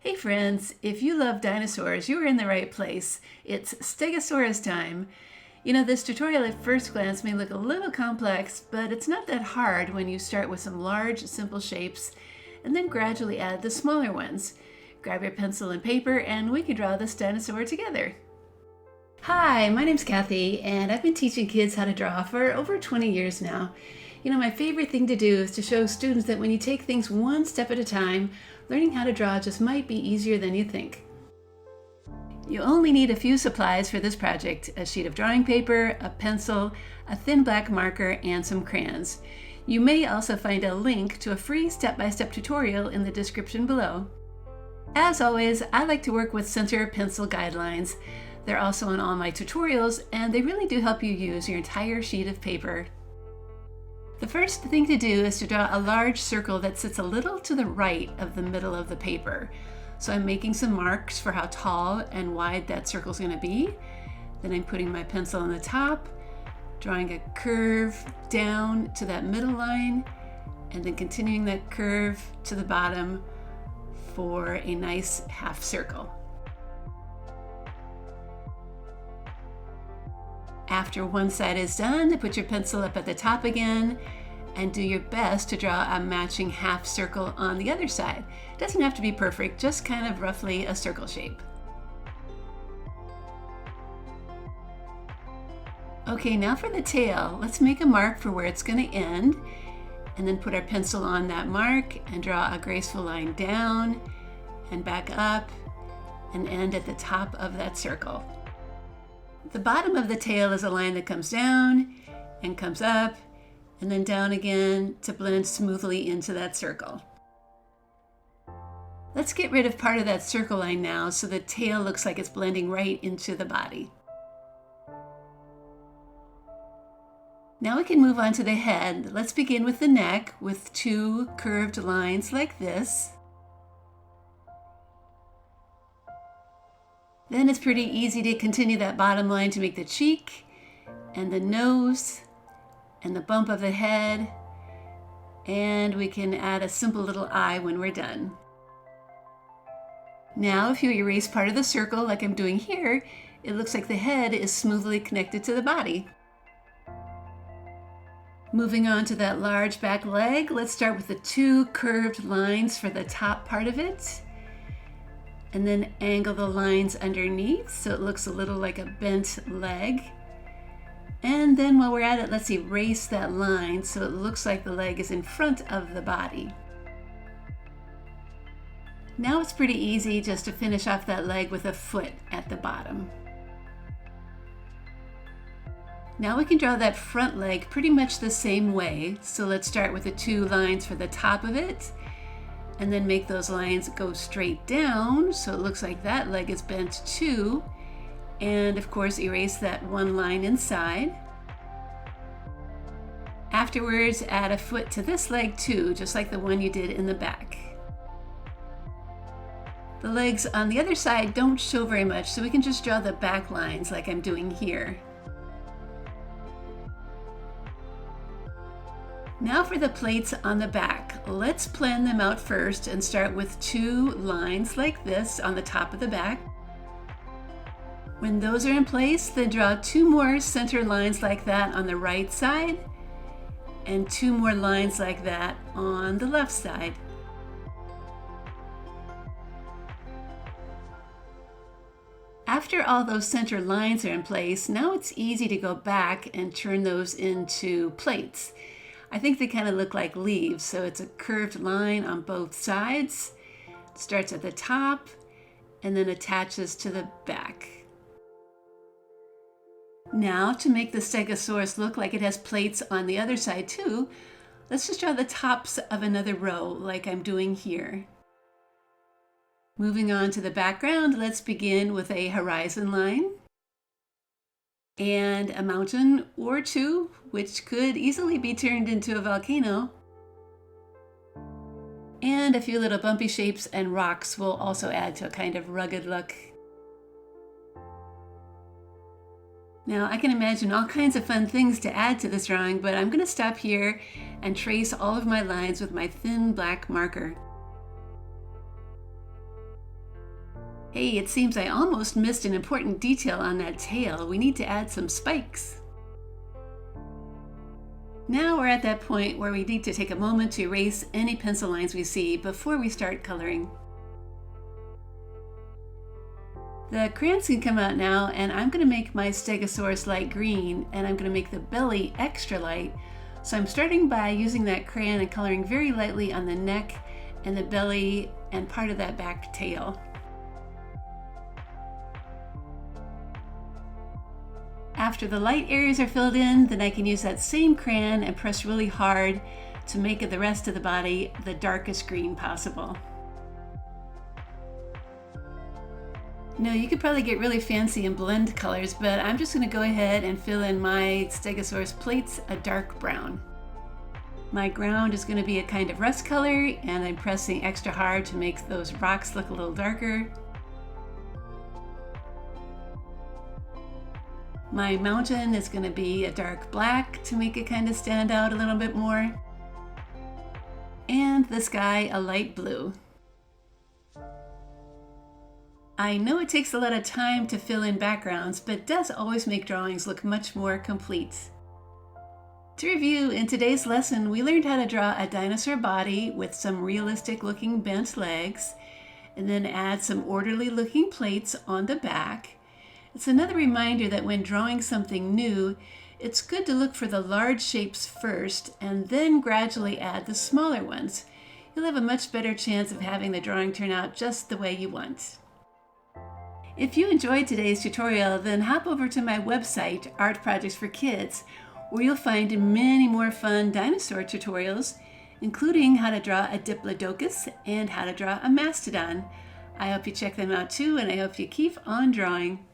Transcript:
Hey friends, if you love dinosaurs, you are in the right place. It's Stegasaurus time. This tutorial at first glance may look a little complex, but it's not that hard when you start with some large, simple shapes and then gradually add the smaller ones. Grab your pencil and paper and we can draw this dinosaur together. Hi, my name's Kathy and I've been teaching kids how to draw for over 20 years now. My favorite thing to do is to show students that when you take things one step at a time, learning how to draw just might be easier than you think. You only need a few supplies for this project: a sheet of drawing paper, a pencil, a thin black marker, and some crayons. You may also find a link to a free step-by-step tutorial in the description below. As always, I like to work with center pencil guidelines. They're also on all my tutorials, and they really do help you use your entire sheet of paper. The first thing to do is to draw a large circle that sits a little to the right of the middle of the paper. So I'm making some marks for how tall and wide that circle is going to be. Then I'm putting my pencil on the top, drawing a curve down to that middle line, and then continuing that curve to the bottom for a nice half circle. After one side is done, put your pencil up at the top again and do your best to draw a matching half circle on the other side. It doesn't have to be perfect, just kind of roughly a circle shape. Okay, now for the tail, let's make a mark for where it's going to end, and then put our pencil on that mark and draw a graceful line down and back up and end at the top of that circle. The bottom of the tail is a line that comes down and comes up and then down again to blend smoothly into that circle. Let's get rid of part of that circle line now so the tail looks like it's blending right into the body. Now we can move on to the head. Let's begin with the neck with two curved lines like this. Then it's pretty easy to continue that bottom line to make the cheek and the nose and the bump of the head, and we can add a simple little eye when we're done. Now if you erase part of the circle like I'm doing here, it looks like the head is smoothly connected to the body. Moving on to that large back leg, let's start with the two curved lines for the top part of it, and then angle the lines underneath so it looks a little like a bent leg. And then while we're at it, let's erase that line so it looks like the leg is in front of the body. Now it's pretty easy just to finish off that leg with a foot at the bottom. Now we can draw that front leg pretty much the same way. So let's start with the two lines for the top of it, and then make those lines go straight down so it looks like that leg is bent too, and of course erase that one line inside. Afterwards, add a foot to this leg too, just like the one you did in the back. The legs on the other side don't show very much, so we can just draw the back lines like I'm doing here. Now for the plates on the back. Let's plan them out first and start with two lines like this on the top of the back. When those are in place, then draw two more center lines like that on the right side and two more lines like that on the left side. After all those center lines are in place, now it's easy to go back and turn those into plates. I think they kind of look like leaves, so it's a curved line on both sides. It starts at the top and then attaches to the back. Now, to make the Stegosaurus look like it has plates on the other side too, let's just draw the tops of another row like I'm doing here. Moving on to the background, let's begin with a horizon line and a mountain or two, which could easily be turned into a volcano. And a few little bumpy shapes and rocks will also add to a kind of rugged look. Now I can imagine all kinds of fun things to add to this drawing, but I'm going to stop here and trace all of my lines with my thin black marker. Hey, it seems I almost missed an important detail on that tail. We need to add some spikes. Now we're at that point where we need to take a moment to erase any pencil lines we see before we start coloring. The crayons can come out now, and I'm going to make my Stegosaurus light green, and I'm going to make the belly extra light. So I'm starting by using that crayon and coloring very lightly on the neck and the belly and part of that back tail. After the light areas are filled in, then I can use that same crayon and press really hard to make the rest of the body the darkest green possible. Now you could probably get really fancy and blend colors, but I'm just going to go ahead and fill in my Stegosaurus plates a dark brown. My ground is going to be a kind of rust color, and I'm pressing extra hard to make those rocks look a little darker. My mountain is going to be a dark black to make it kind of stand out a little bit more. And the sky a light blue. I know it takes a lot of time to fill in backgrounds, but it does always make drawings look much more complete. To review, in today's lesson, we learned how to draw a dinosaur body with some realistic looking bent legs, and then add some orderly looking plates on the back. It's another reminder that when drawing something new, it's good to look for the large shapes first and then gradually add the smaller ones. You'll have a much better chance of having the drawing turn out just the way you want. If you enjoyed today's tutorial, then hop over to my website, Art Projects for Kids, where you'll find many more fun dinosaur tutorials, including how to draw a diplodocus and how to draw a mastodon. I hope you check them out too, and I hope you keep on drawing.